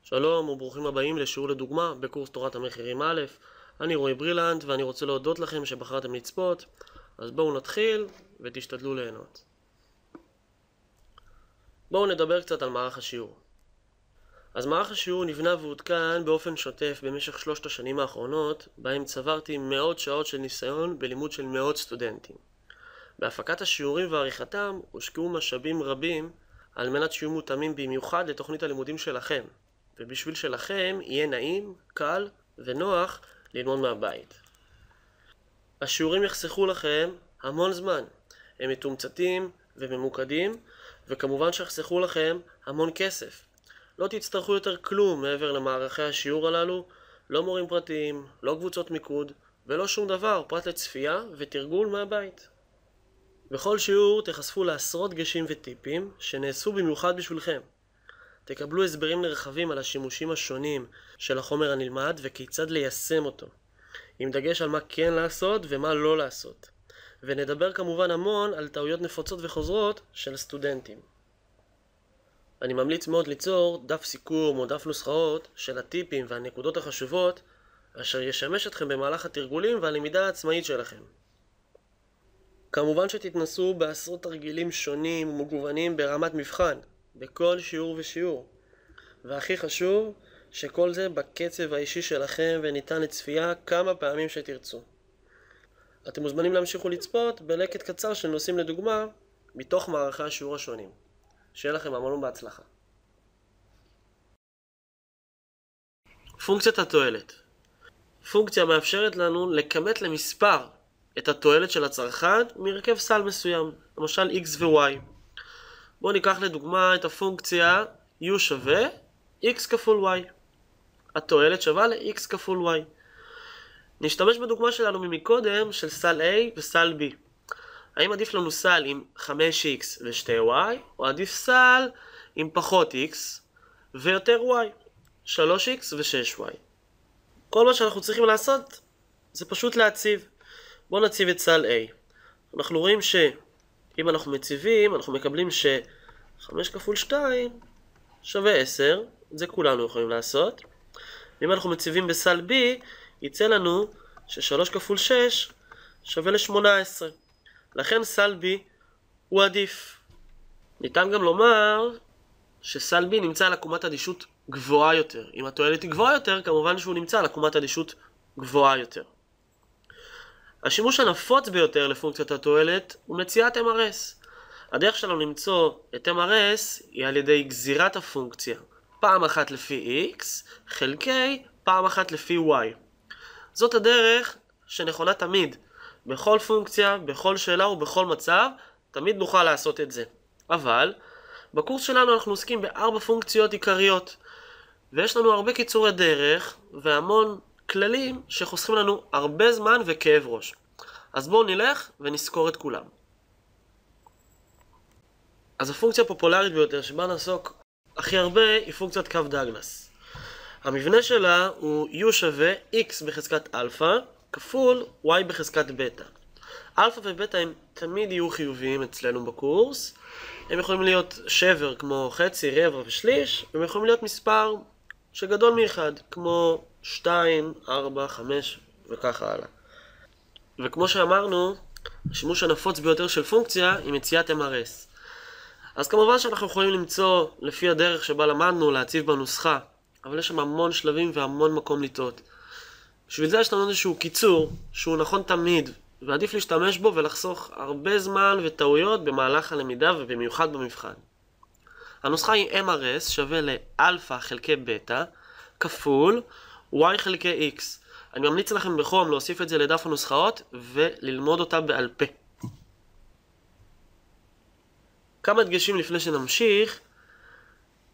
שלום וברוכים הבאים לשיעור לדוגמה בקורס תורת המחירים א'. אני רועי ברילנד ואני רוצה להודות לכם שבחרתם לצפות. אז בואו נתחיל ותשתדלו ליהנות. בואו נדבר קצת על מערך השיעור. אז מערך השיעור נבנה ועודכן באופן שוטף במשך 3 השנים האחרונות, בהם צברתי מאות שעות של ניסיון בלימוד של מאות סטודנטים. בהפקת השיעורים ועריכתם הושקעו משאבים רבים על מנת שיהיו מותאמים במיוחד לתוכנית הלימודים שלכם, ובשביל שלכם יהיה נעים, קל ונוח ללמוד מהבית. השיעורים יחסכו לכם המון זמן, הם מתומצתים וממוקדים, וכמובן שיחסכו לכם המון כסף. לא תצטרכו יותר כלום מעבר למערכי השיעור הללו, לא מורים פרטיים, לא קבוצות מיקוד, ולא שום דבר פרט לצפייה ותרגול מהבית. בכל שיעור תחשפו לעשרות דגשים וטיפים שנעשו במיוחד בשבילכם. תקבלו הסברים נרחבים על השימושים השונים של החומר הנלמד וכיצד ליישם אותו, עם דגש על מה כן לעשות ומה לא לעשות. ונדבר כמובן המון על טעויות נפוצות וחוזרות של סטודנטים. אני ממליץ מאוד ליצור דף סיכום או דף נוסחאות של הטיפים והנקודות החשובות אשר ישמש אתכם במהלך התרגולים והלמידה העצמאית שלכם. כמובן שתתנסו בעשרות תרגילים שונים ומגוונים ברמת מבחן, בכל שיעור ושיעור. והכי חשוב, שכל זה בקצב האישי שלכם וניתן לצפייה כמה פעמים שתרצו. אתם מוזמנים להמשיך ולצפות בלקט קצר של נושאים לדוגמה מתוך מערכי השיעור השונים. שיהיה לכם המון בהצלחה. פונקציית התועלת. פונקציה מאפשרת לנו לכמת למספר את התועלת של הצרכן מרכב סל מסוים, למשל x ו-y. בואו ניקח לדוגמה את הפונקציה u שווה x כפול y. התועלת שווה ל-x כפול y. נשתמש בדוגמה שלנו ממקודם של סל a וסל b. האם עדיף לנו סל עם 5x ו2y, או עדיף סל עם פחות x ויותר y, 3x ו6y? כל מה שאנחנו צריכים לעשות זה פשוט להציב. בואו נציב את סל a. אנחנו רואים שאם אנחנו מציבים, אנחנו מקבלים ש5 כפול 2 שווה 10, את זה כולנו יכולים לעשות. ואם אנחנו מציבים בסל b, יצא לנו ש3 כפול 6 שווה ל18. לכן סל b הוא עדיף. ניתן גם לומר שסל b נמצא על עקומת אדישות גבוהה יותר. אם התועלת היא גבוהה יותר, כמובן שהוא נמצא על עקומת אדישות גבוהה יותר. השימוש הנפוץ ביותר לפונקציית התועלת הוא מציאת MRS. הדרך שלנו למצוא את MRS היא על ידי גזירת הפונקציה, פעם אחת לפי x חלקי פעם אחת לפי y. זאת הדרך שנכונה תמיד. בכל פונקציה, בכל שאלה ובכל מצב, תמיד נוכל לעשות את זה. אבל בקורס שלנו אנחנו עוסקים ב4 פונקציות עיקריות, ויש לנו הרבה קיצורי דרך והמון כללים שחוסכים לנו הרבה זמן וכאב ראש. אז בואו נלך ונזכור את כולם. אז הפונקציה הפופולרית ביותר שבה נעסוק הכי הרבה היא פונקציית קו דאגלס. המבנה שלה הוא u שווה x בחזקת אלפא כפול y בחזקת בטא. אלפא ובטא הם תמיד יהיו חיוביים אצלנו בקורס. הם יכולים להיות שבר כמו חצי, רבע ושליש, והם יכולים להיות מספר שגדול מאחד כמו 2, 4, 5 וככה הלאה. וכמו שאמרנו, השימוש הנפוץ ביותר של פונקציה היא מציאת MRS. אז כמובן שאנחנו יכולים למצוא לפי הדרך שבה למדנו להציב בנוסחה, אבל יש שם המון שלבים והמון מקום לטעות. בשביל זה יש לנו איזשהו קיצור שהוא נכון תמיד, ועדיף להשתמש בו ולחסוך הרבה זמן וטעויות במהלך הלמידה ובמיוחד במבחן. הנוסחה היא MRS שווה לאלפא חלקי בטא כפול y חלקי x. אני ממליץ לכם בחום להוסיף את זה לדף הנוסחאות וללמוד אותה בעל פה. כמה דגשים לפני שנמשיך.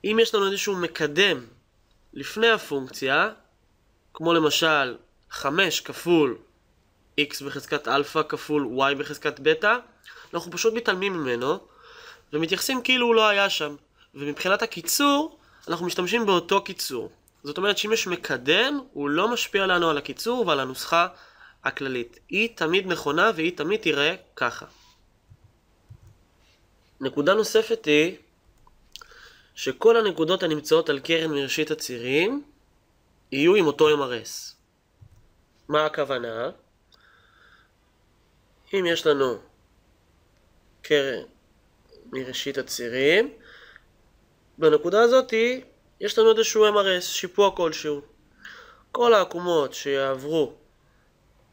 אם יש לנו איזשהו מקדם לפני הפונקציה, כמו למשל 5 כפול x בחזקת אלפא כפול y בחזקת בטא, אנחנו פשוט מתעלמים ממנו ומתייחסים כאילו הוא לא היה שם. ומבחינת הקיצור, אנחנו משתמשים באותו קיצור. זאת אומרת שאם יש מקדם, הוא לא משפיע לנו על הקיצור ועל הנוסחה הכללית. היא תמיד נכונה והיא תמיד תראה ככה. נקודה נוספת היא שכל הנקודות הנמצאות על קרן מראשית הצירים יהיו עם אותו MRS. מה הכוונה? אם יש לנו קרן מראשית הצירים, בנקודה הזאת יש לנו איזשהו MRS, שיפוע כלשהו. כל העקומות שיעברו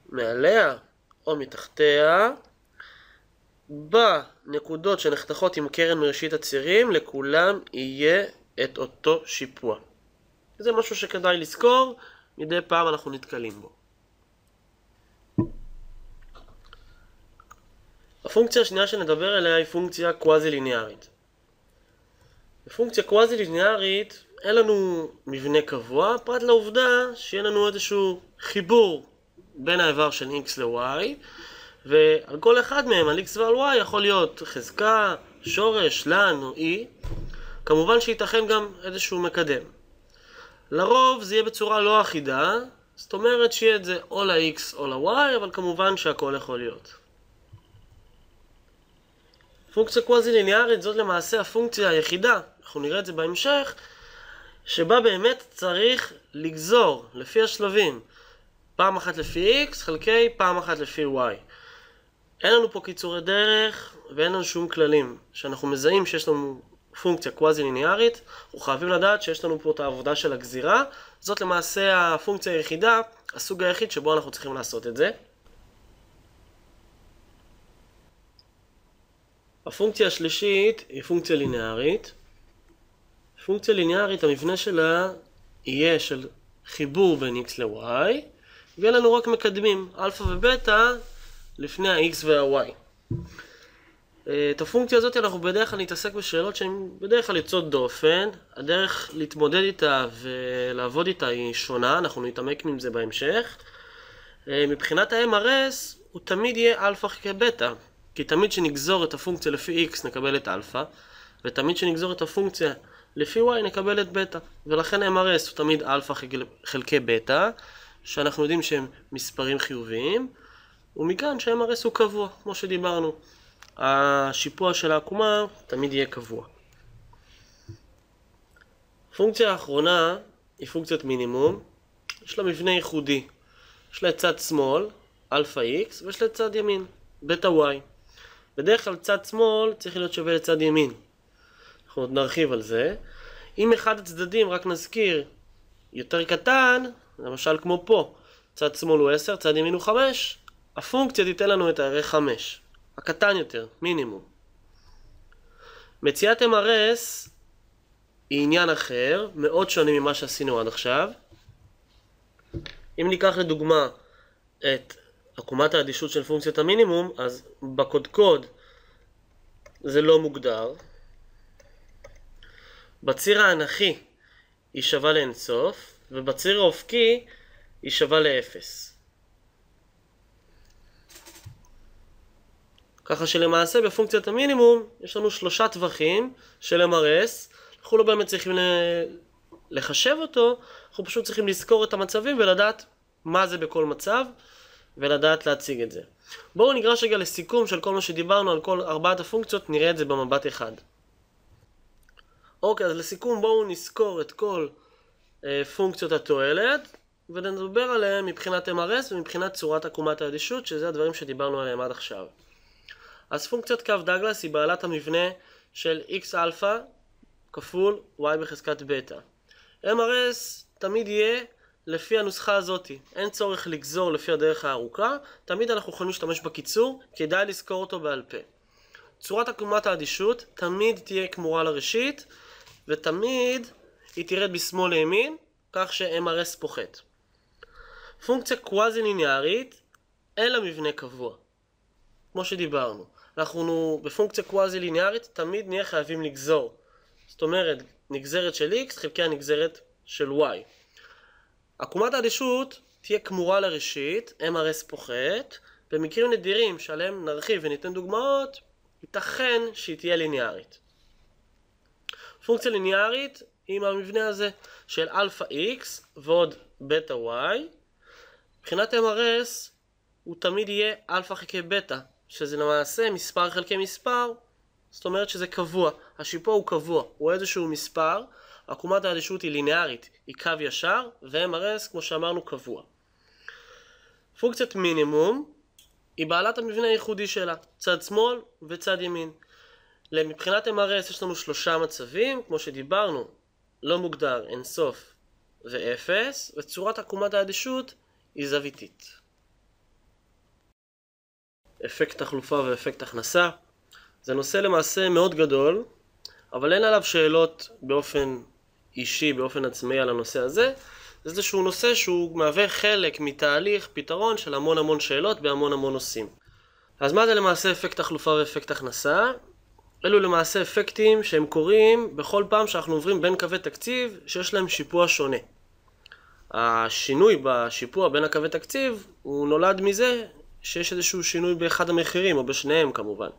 מעליה או מתחתיה, בנקודות שנחתכות עם קרן מראשית הצירים, לכולם יהיה את אותו שיפוע. זה משהו שכדאי לזכור, מדי פעם אנחנו נתקלים בו. הפונקציה השנייה שנדבר עליה היא פונקציה קוואזי-ליניארית. בפונקציה קוואזי-ליניארית אין לנו מבנה קבוע, פרט לעובדה שיהיה לנו איזשהו חיבור בין האיבר של x ל-y, ועל כל אחד מהם, על x ועל y, יכול להיות חזקה, שורש, לן או e. כמובן שייתכן גם איזשהו מקדם. לרוב זה יהיה בצורה לא אחידה, זאת אומרת שיהיה את זה או ל-x או ל-y, אבל כמובן שהכל יכול להיות. פונקציה קוואזי-ליניארית זאת למעשה הפונקציה היחידה, אנחנו נראה את זה בהמשך, שבה באמת צריך לגזור לפי השלבים, פעם אחת לפי x חלקי פעם אחת לפי y. אין לנו פה קיצורי דרך ואין לנו שום כללים. שאנחנו מזהים שיש לנו פונקציה קוואזי-ליניארית, אנחנו חייבים לדעת שיש לנו פה את העבודה של הגזירה. זאת למעשה הפונקציה היחידה, הסוג היחיד שבו אנחנו צריכים לעשות את זה. הפונקציה השלישית היא פונקציה ליניארית. פונקציה ליניארית, המבנה שלה יהיה של חיבור בין x ל-y, ויהיה לנו רק מקדמים, אלפא ובטא, לפני ה-x וה-y. את הפונקציה הזאת אנחנו בדרך כלל נתעסק בשאלות שהן בדרך כלל יוצאות דופן. הדרך להתמודד איתה ולעבוד איתה היא שונה, אנחנו נתעמק עם זה בהמשך. מבחינת ה-MRS הוא תמיד יהיה אלפא חלקי בטא, כי תמיד שנגזור את הפונקציה לפי x נקבל את אלפא, ותמיד שנגזור את הפונקציה לפי y נקבל את בטא, ולכן MRS הוא תמיד אלפא חלקי בטא, שאנחנו יודעים שהם מספרים חיוביים, ומכאן ש-MRS הוא קבוע, כמו שדיברנו. השיפוע של העקומה תמיד יהיה קבוע. הפונקציה האחרונה היא פונקציית מינימום. יש לה מבנה ייחודי. יש לה צד שמאל, אלפא x, ויש לה צד ימין, בטא y. בדרך כלל צד שמאל צריך להיות שווה לצד ימין. אנחנו עוד נרחיב על זה. אם אחד הצדדים, רק נזכיר, יותר קטן, למשל כמו פה, צד שמאל הוא 10, צד ימין הוא 5, הפונקציה תיתן לנו את הערך 5. הקטן יותר, מינימום. מציאת MRS היא עניין אחר, מאוד שונה ממה שעשינו עד עכשיו. אם ניקח לדוגמה את עקומת האדישות של פונקציית המינימום, אז בקודקוד זה לא מוגדר. בציר האנכי היא שווה לאינסוף, ובציר האופקי היא שווה לאפס. ככה שלמעשה בפונקציית המינימום יש לנו 3 טווחים של MRS. אנחנו לא באמת צריכים לחשב אותו, אנחנו פשוט צריכים לזכור את המצבים ולדעת מה זה בכל מצב, ולדעת להציג את זה. בואו ניגש רגע לסיכום של כל מה שדיברנו על כל 4 הפונקציות, נראה את זה במבט אחד. אוקיי, אז לסיכום בואו נזכור את כל פונקציות התועלת, ונדבר עליהם מבחינת MRS ומבחינת צורת עקומת האדישות, שזה הדברים שדיברנו עליהם עד עכשיו. אז פונקציית קו דאגלס היא בעלת המבנה של x אלפא כפול y בחזקת בטא. MRS תמיד יהיה לפי הנוסחה הזאת. אין צורך לגזור לפי הדרך הארוכה, תמיד אנחנו יכולים להשתמש בקיצור, כדאי לזכור אותו בעל פה. צורת עקומת האדישות תמיד תהיה כמורה לראשית, ותמיד היא תרד בשמאל לימין, כך ש-MRS פוחת. פונקציה קוואזי ליניארית אין לה מבנה קבוע. כמו שדיברנו, אנחנו בפונקציה קוואזי ליניארית תמיד נהיה חייבים לגזור. זאת אומרת, נגזרת של x חלקי הנגזרת של y. עקומת האדישות תהיה כמורה לראשית, MRS פוחת. במקרים נדירים שעליהם נרחיב וניתן דוגמאות, ייתכן שהיא תהיה ליניארית. פונקציה ליניארית היא מהמבנה הזה של אלפא x ועוד בטא y. מבחינת MRS הוא תמיד יהיה אלפא חלקי בטא, שזה למעשה מספר חלקי מספר זאת אומרת שזה קבוע. השיפוע הוא קבוע, הוא איזשהו מספר, עקומת האדישות היא ליניארית, היא קו ישר, ו-MRS, כמו שאמרנו, קבוע. פונקציית מינימום היא בעלת המבנה הייחודי שלה, צד שמאל וצד ימין. מבחינת MRS יש לנו 3 מצבים, כמו שדיברנו, לא מוגדר, אינסוף ו-0, וצורת עקומת האדישות היא זוויתית. אפקט תחלופה ואפקט הכנסה. זה נושא למעשה מאוד גדול, אבל אין עליו שאלות באופן אישי, באופן עצמאי על הנושא הזה. זה איזשהו נושא שהוא מהווה חלק מתהליך פתרון של המון שאלות בהמון נושאים. אז מה זה למעשה אפקט תחלופה ואפקט הכנסה? אלו למעשה אפקטים שהם קורים בכל פעם שאנחנו עוברים בין קווי תקציב שיש להם שיפוע שונה. השינוי בשיפוע בין הקווי תקציב הוא נולד מזה שיש איזשהו שינוי באחד המחירים או בשניהם כמובן.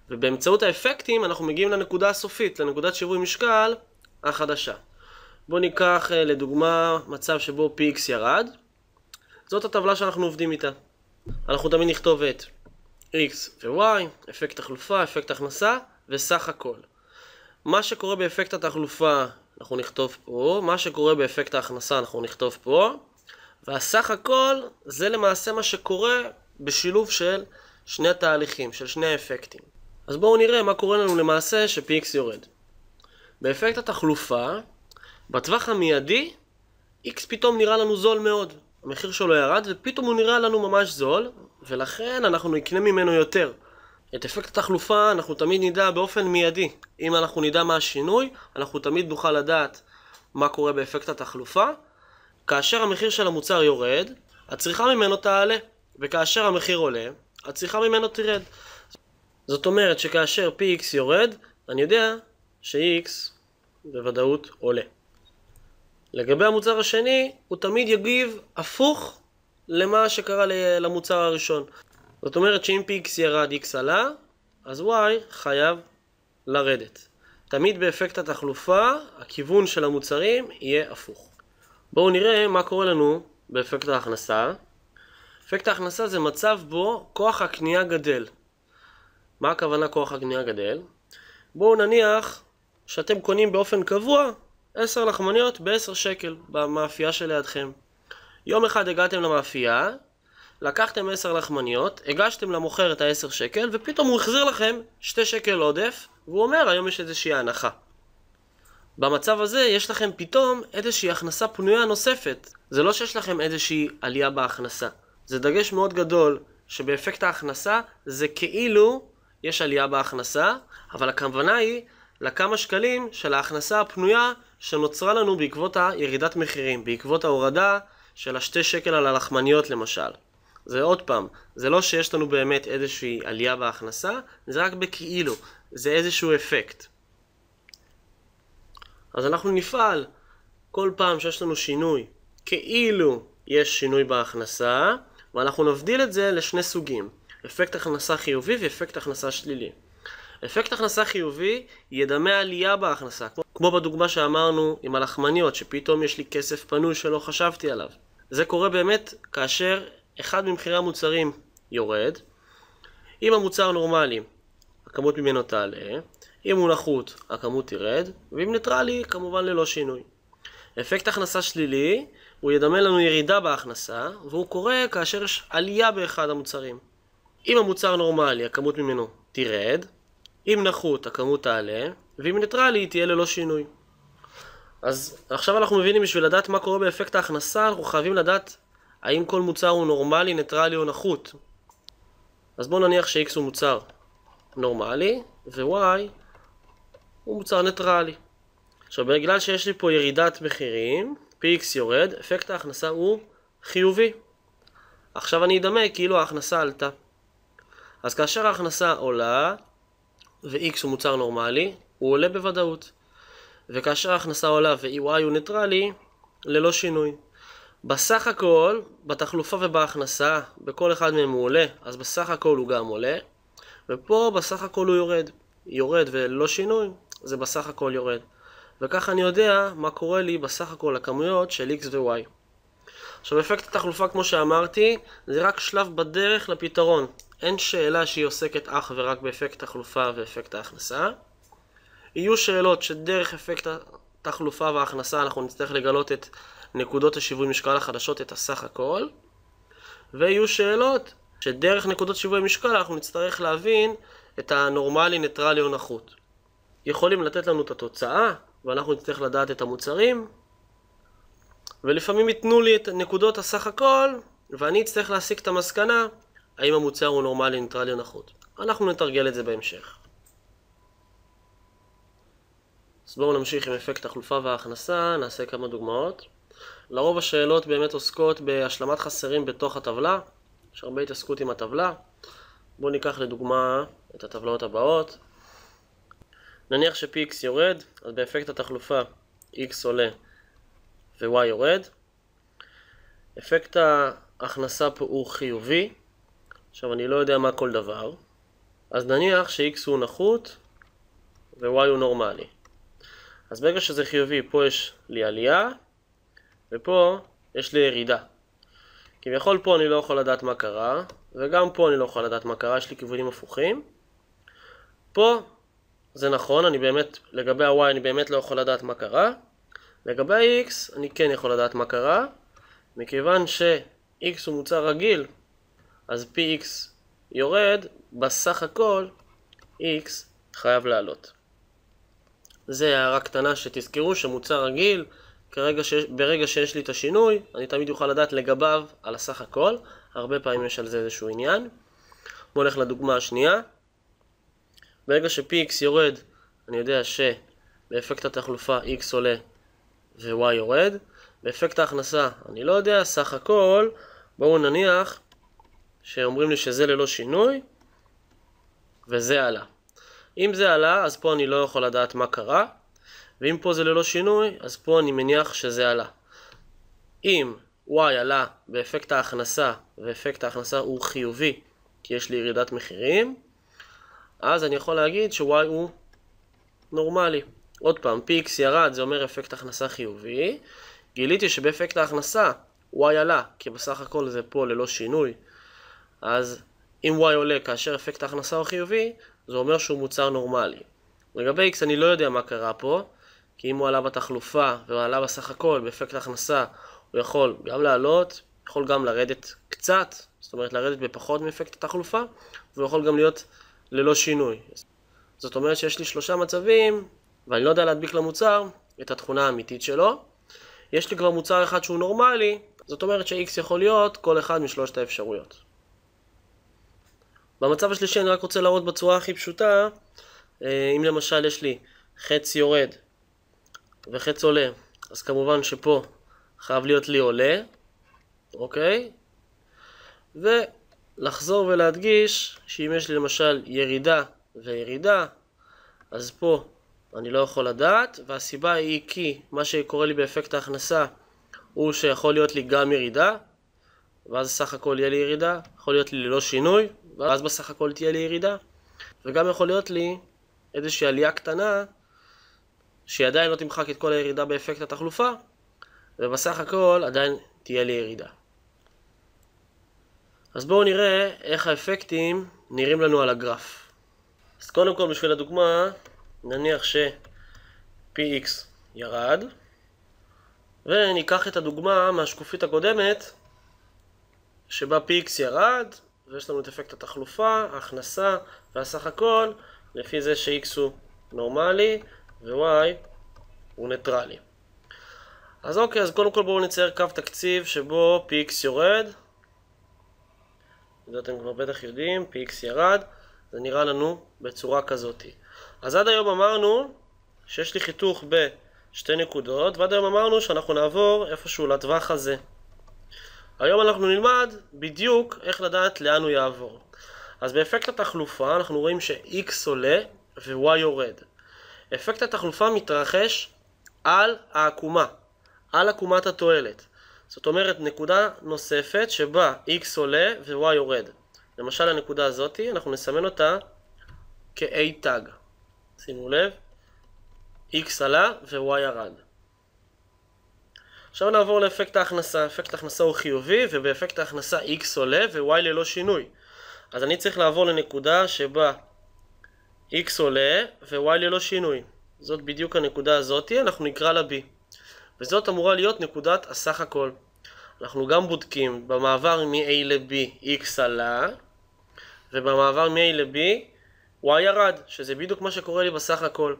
ובאמצעות האפקטים אנחנו מגיעים לנקודה הסופית, לנקודת שיווי משקל החדשה. בואו ניקח לדוגמה מצב שבו PX ירד. זאת הטבלה שאנחנו עובדים איתה. אנחנו תמיד נכתוב את X ו-Y, אפקט תחלופה, אפקט הכנסה וסך הכל. מה שקורה באפקט התחלופה אנחנו נכתוב פה, מה שקורה באפקט ההכנסה אנחנו נכתוב פה, והסך הכל זה למעשה מה שקורה בשילוב של שני התהליכים, של שני האפקטים. אז בואו נראה מה קורה לנו למעשה ש-PX יורד. באפקט התחלופה, בטווח המיידי, X פתאום נראה לנו זול מאוד. המחיר שלו ירד ופתאום הוא נראה לנו ממש זול, ולכן אנחנו נקנה ממנו יותר. את אפקט התחלופה אנחנו תמיד נדע באופן מיידי. אם אנחנו נדע מה השינוי, אנחנו תמיד נוכל לדעת מה קורה באפקט התחלופה. כאשר המחיר של המוצר יורד, הצריכה ממנו תעלה, וכאשר המחיר עולה, הצריכה ממנו תרד. זאת אומרת שכאשר PX יורד, אני יודע ש-X בוודאות עולה. לגבי המוצר השני, הוא תמיד יגיב הפוך למה שקרה למוצר הראשון. זאת אומרת שאם PX ירד, X עלה, אז Y חייב לרדת. תמיד באפקט התחלופה, הכיוון של המוצרים יהיה הפוך. בואו נראה מה קורה לנו באפקט ההכנסה. אפקט ההכנסה זה מצב בו כוח הקנייה גדל. מה הכוונה כוח הקנייה גדל? בואו נניח שאתם קונים באופן קבוע 10 לחמניות ב-10 שקל במאפייה שלידכם. יום אחד הגעתם למאפייה, לקחתם 10 לחמניות, הגשתם למוכר את ה-10 שקל, ופתאום הוא החזיר לכם 2 שקל עודף, והוא אומר היום יש איזושהי הנחה. במצב הזה יש לכם פתאום איזושהי הכנסה פנויה נוספת. זה לא שיש לכם איזושהי עלייה בהכנסה. זה דגש מאוד גדול שבאפקט ההכנסה זה כאילו יש עלייה בהכנסה, אבל הכוונה היא לכמה שקלים של ההכנסה הפנויה שנוצרה לנו בעקבות הירידת מחירים, בעקבות ההורדה של ה2 שקל על הלחמניות למשל. זה עוד פעם, זה לא שיש לנו באמת איזושהי עלייה בהכנסה, זה רק בכאילו, זה איזשהו אפקט. אז אנחנו נפעל כל פעם שיש לנו שינוי, כאילו יש שינוי בהכנסה, ואנחנו נבדיל את זה לשני סוגים, אפקט הכנסה חיובי ואפקט הכנסה שלילי. אפקט הכנסה חיובי ידמה עלייה בהכנסה, כמו בדוגמה שאמרנו עם הלחמניות, שפתאום יש לי כסף פנוי שלא חשבתי עליו. זה קורה באמת כאשר אחד ממחירי המוצרים יורד. אם המוצר נורמלי, הכמות ממנו תעלה, אם הוא נחות, הכמות תרד, ואם ניטרלי, כמובן ללא שינוי. אפקט הכנסה שלילי, הוא ידמה לנו ירידה בהכנסה, והוא קורה כאשר יש עלייה באחד המוצרים. אם המוצר נורמלי, הכמות ממנו תרד, אם נחות, הכמות תעלה, ואם ניטרלי, היא תהיה ללא שינוי. אז עכשיו אנחנו מבינים, בשביל לדעת מה קורה באפקט ההכנסה, אנחנו חייבים לדעת האם כל מוצר הוא נורמלי, ניטרלי או נחות. אז בואו נניח ש-X הוא מוצר נורמלי, ו-Y הוא מוצר ניטרלי. עכשיו, בגלל שיש לי פה ירידת מחירים, PX יורד, אפקט ההכנסה הוא חיובי. עכשיו אני אדמה כאילו ההכנסה עלתה. אז כאשר ההכנסה עולה, ו-X הוא מוצר נורמלי, הוא עולה בוודאות. וכאשר ההכנסה עולה ו-Y הוא ניטרלי, ללא שינוי. בסך הכל, בתחלופה ובהכנסה, בכל אחד מהם הוא עולה, אז בסך הכל הוא גם עולה. ופה בסך הכל הוא יורד. יורד וללא שינוי, זה בסך הכל יורד. וככה אני יודע מה קורה לי בסך הכל הכמויות של X ו-Y. עכשיו אפקט התחלופה כמו שאמרתי, זה רק שלב בדרך לפתרון. אין שאלה שהיא עוסקת אך ורק באפקט התחלופה ואפקט ההכנסה. יהיו שאלות שדרך אפקט התחלופה וההכנסה אנחנו נצטרך לגלות את נקודות השיווי משקל החדשות, את הסך הכל. ויהיו שאלות שדרך נקודות שיווי משקל אנחנו נצטרך להבין את הנורמלי, ניטרלי או נחות. יכולים לתת לנו את התוצאה, ואנחנו נצטרך לדעת את המוצרים, ולפעמים ייתנו לי את נקודות הסך הכל, ואני אצטרך להסיק את המסקנה, האם המוצר הוא נורמלי, ניטרלי או נחות. אנחנו נתרגל את זה בהמשך. אז בואו נמשיך עם אפקט החלופה וההכנסה, נעשה כמה דוגמאות. לרוב השאלות באמת עוסקות בהשלמת חסרים בתוך הטבלה, יש הרבה התעסקות עם הטבלה. בואו ניקח לדוגמה את הטבלאות הבאות. נניח ש-Px יורד, אז באפקט התחלופה X עולה ו-Y יורד. אפקט ההכנסה פה הוא חיובי. עכשיו אני לא יודע מה כל דבר. אז נניח ש-X הוא נחות ו-Y הוא נורמלי. אז ברגע שזה חיובי, פה יש לי עלייה ופה יש לי ירידה. כביכול פה אני לא יכול לדעת מה קרה, וגם פה אני לא יכול לדעת מה קרה, יש לי כיוונים הפוכים. פה זה נכון, אני באמת, לגבי ה-Y אני באמת לא יכול לדעת מה קרה. לגבי ה-X אני כן יכול לדעת מה קרה, מכיוון ש-X הוא מוצר רגיל, אז Px יורד, בסך הכל X חייב לעלות. זה הערה קטנה שתזכרו שמוצר רגיל, ברגע שיש לי את השינוי, אני תמיד אוכל לדעת לגביו על הסך הכל. הרבה פעמים יש על זה איזשהו עניין. בואו נלך לדוגמה השנייה. ברגע ש-Px יורד, אני יודע שבאפקט התחלופה X עולה ו-Y יורד. באפקט ההכנסה, אני לא יודע, סך הכל, בואו נניח שאומרים לי שזה ללא שינוי, וזה עלה. אם זה עלה, אז פה אני לא יכול לדעת מה קרה. ואם פה זה ללא שינוי, אז פה אני מניח שזה עלה. אם Y עלה באפקט ההכנסה, ואפקט ההכנסה הוא חיובי, כי יש לי ירידת מחירים, אז אני יכול להגיד ש-Y הוא נורמלי. עוד פעם, Px ירד, זה אומר אפקט הכנסה חיובי. גיליתי שבאפקט ההכנסה Y עלה, כי בסך הכל זה פה ללא שינוי. אז אם Y עולה כאשר אפקט ההכנסה הוא חיובי, זה אומר שהוא מוצר נורמלי. לגבי X אני לא יודע מה קרה פה, כי אם הוא עלה בתחלופה והוא עלה בסך הכל באפקט ההכנסה, הוא יכול גם לעלות, יכול גם לרדת קצת, זאת אומרת לרדת בפחות מאפקט התחלופה, והוא יכול גם להיות ללא שינוי. זאת אומרת שיש לי 3 מצבים, ואני לא יודע להדביק למוצר את התכונה האמיתית שלו. יש לי כבר מוצר אחד שהוא נורמלי, זאת אומרת ש-X יכול להיות כל אחד משלושת האפשרויות. במצב השלישי אני רק רוצה להראות בצורה הכי פשוטה, אם למשל יש לי חץ יורד וחץ עולה, אז כמובן שפה חייב להיות לי עולה, אוקיי? ולחזור ולהדגיש שאם יש לי למשל ירידה וירידה, אז פה אני לא יכול לדעת, והסיבה היא כי מה שקורה לי באפקט ההכנסה הוא שיכול להיות לי גם ירידה, ואז סך הכל יהיה לי ירידה, יכול להיות לי ללא שינוי, ואז בסך הכל תהיה לי ירידה, וגם יכול להיות לי איזושהי עלייה קטנה, שהיא עדיין לא תמחק את כל הירידה באפקט התחלופה, ובסך הכל עדיין תהיה לי ירידה. אז בואו נראה איך האפקטים נראים לנו על הגרף. אז קודם כל בשביל הדוגמה, נניח ש-Px ירד, וניקח את הדוגמה מהשקופית הקודמת, שבה Px ירד, ויש לנו את אפקט התחלופה, ההכנסה והסך הכל, לפי זה ש-X הוא נורמלי ו-Y הוא ניטרלי. אז אוקיי, אז קודם כל בואו נצייר קו תקציב שבו Px יורד. זה אתם כבר בטח יודעים, Px ירד, זה נראה לנו בצורה כזאת. אז עד היום אמרנו שיש לי חיתוך בשתי נקודות, ועד היום אמרנו שאנחנו נעבור איפשהו לטווח הזה. היום אנחנו נלמד בדיוק איך לדעת לאן הוא יעבור. אז באפקט התחלופה אנחנו רואים ש-X עולה ו-Y יורד. אפקט התחלופה מתרחש על העקומה, על עקומת התועלת. זאת אומרת נקודה נוספת שבה X עולה ו-Y יורד. למשל הנקודה הזאת, אנחנו נסמן אותה כ-A tag. שימו לב, X עלה ו-Y ירד. עכשיו נעבור לאפקט ההכנסה. אפקט ההכנסה הוא חיובי, ובאפקט ההכנסה x עולה ו-y ללא שינוי. אז אני צריך לעבור לנקודה שבה x עולה ו-y ללא שינוי. זאת בדיוק הנקודה הזאת, אנחנו נקרא לה b. וזאת אמורה להיות נקודת הסך הכל. אנחנו גם בודקים במעבר מ-a ל-b x עלה, ובמעבר מ-a ל-b y ירד, שזה בדיוק מה שקורה לי בסך הכל.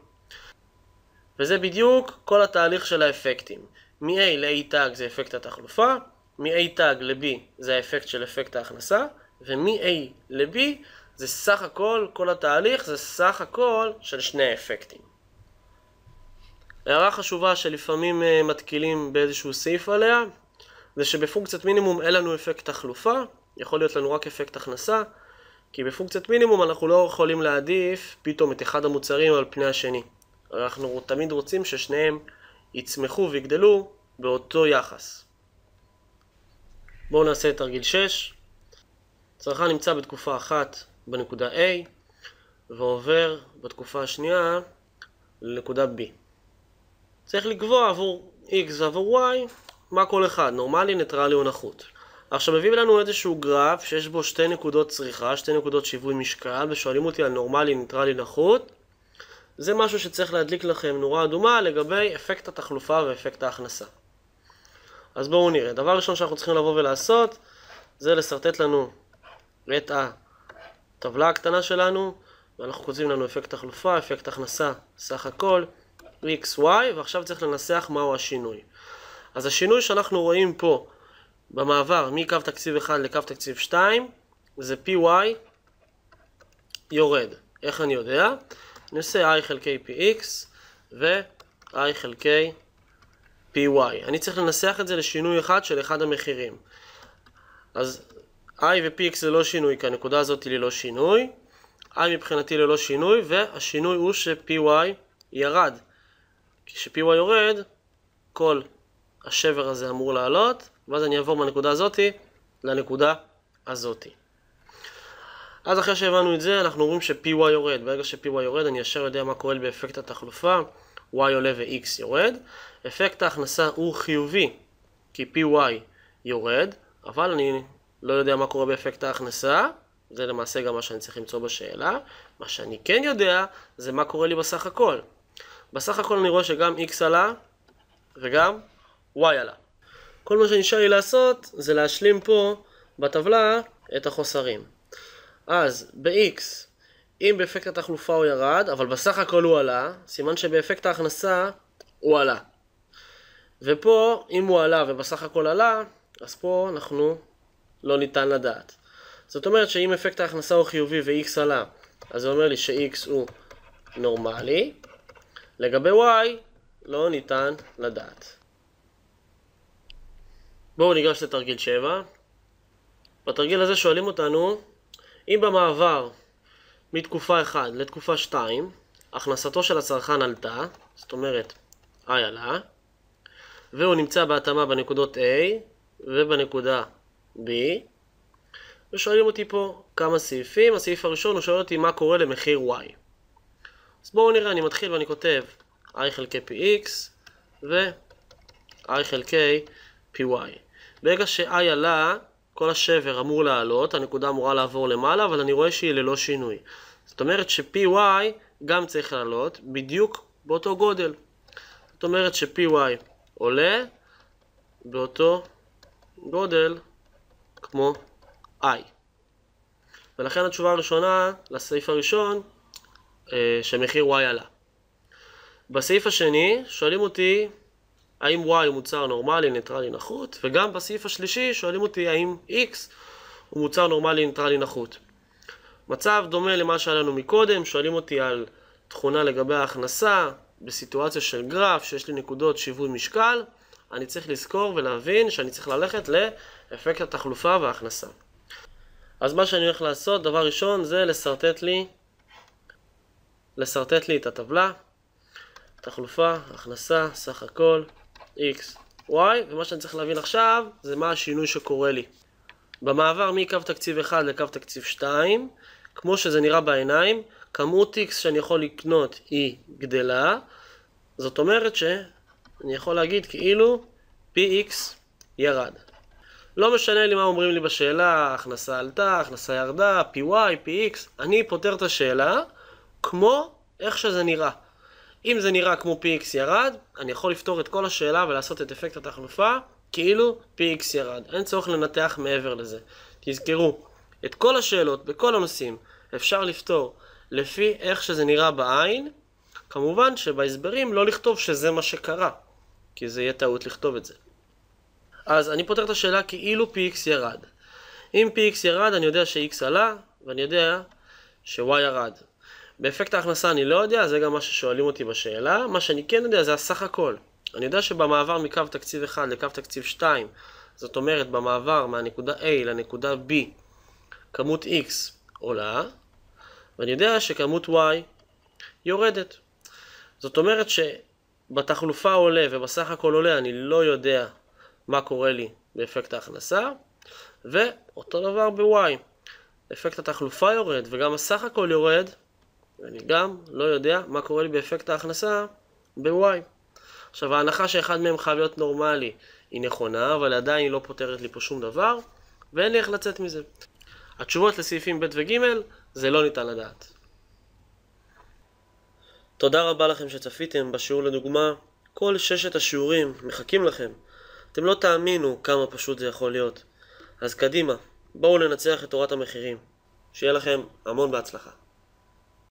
וזה בדיוק כל התהליך של האפקטים. מ-a ל-a tag זה אפקט התחלופה, מ-a tag ל-b זה האפקט של אפקט ההכנסה, ומ-a ל-b זה סך הכל, כל התהליך זה סך הכל של שני האפקטים. הערה חשובה שלפעמים מתקילים באיזשהו סעיף עליה, זה שבפונקציית מינימום אין לנו אפקט תחלופה, יכול להיות לנו רק אפקט הכנסה, כי בפונקציית מינימום אנחנו לא יכולים להעדיף פתאום את אחד המוצרים על פני השני. אנחנו תמיד רוצים ששניהם יצמחו ויגדלו באותו יחס. בואו נעשה את תרגיל 6. צרכן נמצא בתקופה אחת בנקודה A, ועובר בתקופה השנייה לנקודה B. צריך לקבוע עבור X ועבור Y מה כל אחד, נורמלי, ניטרלי או נחות. עכשיו מביא לנו איזשהו גרף שיש בו שתי נקודות צריכה, שתי נקודות שיווי משקל, ושואלים אותי על נורמלי, ניטרלי, נחות. זה משהו שצריך להדליק לכם נורה אדומה לגבי אפקט התחלופה ואפקט ההכנסה. אז בואו נראה. דבר ראשון שאנחנו צריכים לבוא ולעשות זה לסרטט לנו את הטבלה הקטנה שלנו, ואנחנו כותבים לנו אפקט תחלופה, אפקט הכנסה, סך הכל, x, y, ועכשיו צריך לנסח מהו השינוי. אז השינוי שאנחנו רואים פה במעבר מקו תקציב 1 לקו תקציב 2 זה py יורד. איך אני יודע? אני עושה i חלקי px ו-i חלקי py. אני צריך לנסח את זה לשינוי אחד של אחד המחירים. אז i ו-px זה לא שינוי, כי הנקודה הזאת היא ללא שינוי. i מבחינתי ללא שינוי, והשינוי הוא ש-py ירד. כש-py יורד, כל השבר הזה אמור לעלות, ואז אני אעבור מהנקודה הזאת לנקודה הזאת. אז אחרי שהבנו את זה, אנחנו אומרים ש-py יורד. ברגע ש-py יורד, אני ישר יודע מה קורה באפקט התחלופה. y עולה ו-x יורד. אפקט ההכנסה הוא חיובי, כי py יורד, אבל אני לא יודע מה קורה באפקט ההכנסה. זה למעשה גם מה שאני צריך למצוא בשאלה. מה שאני כן יודע, זה מה קורה לי בסך הכל. בסך הכל אני רואה שגם x עלה, וגם y עלה. כל מה שנשאר לי לעשות, זה להשלים פה בטבלה את החוסרים. אז ב-x, אם באפקט התחלופה הוא ירד, אבל בסך הכל הוא עלה, סימן שבאפקט ההכנסה הוא עלה. ופה, אם הוא עלה ובסך הכל עלה, אז פה אנחנו לא ניתן לדעת. זאת אומרת שאם אפקט ההכנסה הוא חיובי ו-x עלה, אז זה אומר לי ש-x הוא נורמלי. לגבי y, לא ניתן לדעת. בואו ניגש לתרגיל 7. בתרגיל הזה שואלים אותנו, אם במעבר מתקופה 1 לתקופה 2, הכנסתו של הצרכן עלתה, זאת אומרת, i עלה, והוא נמצא בהתאמה בנקודות A ובנקודה B, ושואלים אותי פה כמה סעיפים. הסעיף הראשון הוא שואל אותי מה קורה למחיר y. אז בואו נראה, אני מתחיל ואני כותב i חלקי px ו-i חלקי py. ברגע ש-i עלה, כל השבר אמור לעלות, הנקודה אמורה לעבור למעלה, אבל אני רואה שהיא ללא שינוי. זאת אומרת ש-py גם צריך לעלות בדיוק באותו גודל. זאת אומרת ש-py עולה באותו גודל כמו i. ולכן התשובה הראשונה לסעיף הראשון, שמחיר y עלה. בסעיף השני שואלים אותי האם y הוא מוצר נורמלי, ניטרלי, נחות, וגם בסעיף השלישי שואלים אותי האם x הוא מוצר נורמלי, ניטרלי, נחות. מצב דומה למה שהיה לנו מקודם, שואלים אותי על תכונה לגבי ההכנסה, בסיטואציה של גרף שיש לי נקודות שיווי משקל, אני צריך לזכור ולהבין שאני צריך ללכת לאפקט התחלופה וההכנסה. אז מה שאני הולך לעשות, דבר ראשון, זה לסרטט לי את הטבלה, תחלופה, הכנסה, סך הכל, x, y, ומה שאני צריך להבין עכשיו, זה מה השינוי שקורה לי. במעבר מקו תקציב 1 לקו תקציב 2, כמו שזה נראה בעיניים, כמות x שאני יכול לקנות היא גדלה, זאת אומרת שאני יכול להגיד כאילו px ירד. לא משנה לי מה אומרים לי בשאלה, הכנסה עלתה, הכנסה ירדה, py, px, אני פותר את השאלה כמו איך שזה נראה. אם זה נראה כמו px ירד, אני יכול לפתור את כל השאלה ולעשות את אפקט התחלופה כאילו px ירד. אין צורך לנתח מעבר לזה. תזכרו, את כל השאלות בכל הנושאים אפשר לפתור לפי איך שזה נראה בעין. כמובן שבהסברים לא לכתוב שזה מה שקרה, כי זה יהיה טעות לכתוב את זה. אז אני פותר את השאלה כאילו px ירד. אם px ירד אני יודע ש-x עלה ואני יודע ש-y ירד. באפקט ההכנסה אני לא יודע, זה גם מה ששואלים אותי בשאלה. מה שאני כן יודע זה הסך הכל. אני יודע שבמעבר מקו תקציב 1 לקו תקציב 2, זאת אומרת במעבר מהנקודה A לנקודה B, כמות x עולה, ואני יודע שכמות y יורדת. זאת אומרת שבתחלופה עולה ובסך הכל עולה אני לא יודע מה קורה לי באפקט ההכנסה, ואותו דבר ב-y. אפקט התחלופה יורד וגם הסך הכל יורד, ואני גם לא יודע מה קורה לי באפקט ההכנסה ב-y. עכשיו ההנחה שאחד מהם חייב להיות נורמלי היא נכונה, אבל עדיין היא לא פותרת לי פה שום דבר, ואין לי איך לצאת מזה. התשובות לסעיפים ב' וג' זה לא ניתן לדעת. תודה רבה לכם שצפיתם בשיעור לדוגמה. כל 6 השיעורים מחכים לכם. אתם לא תאמינו כמה פשוט זה יכול להיות. אז קדימה, בואו לנצח את תורת המחירים. שיהיה לכם המון בהצלחה.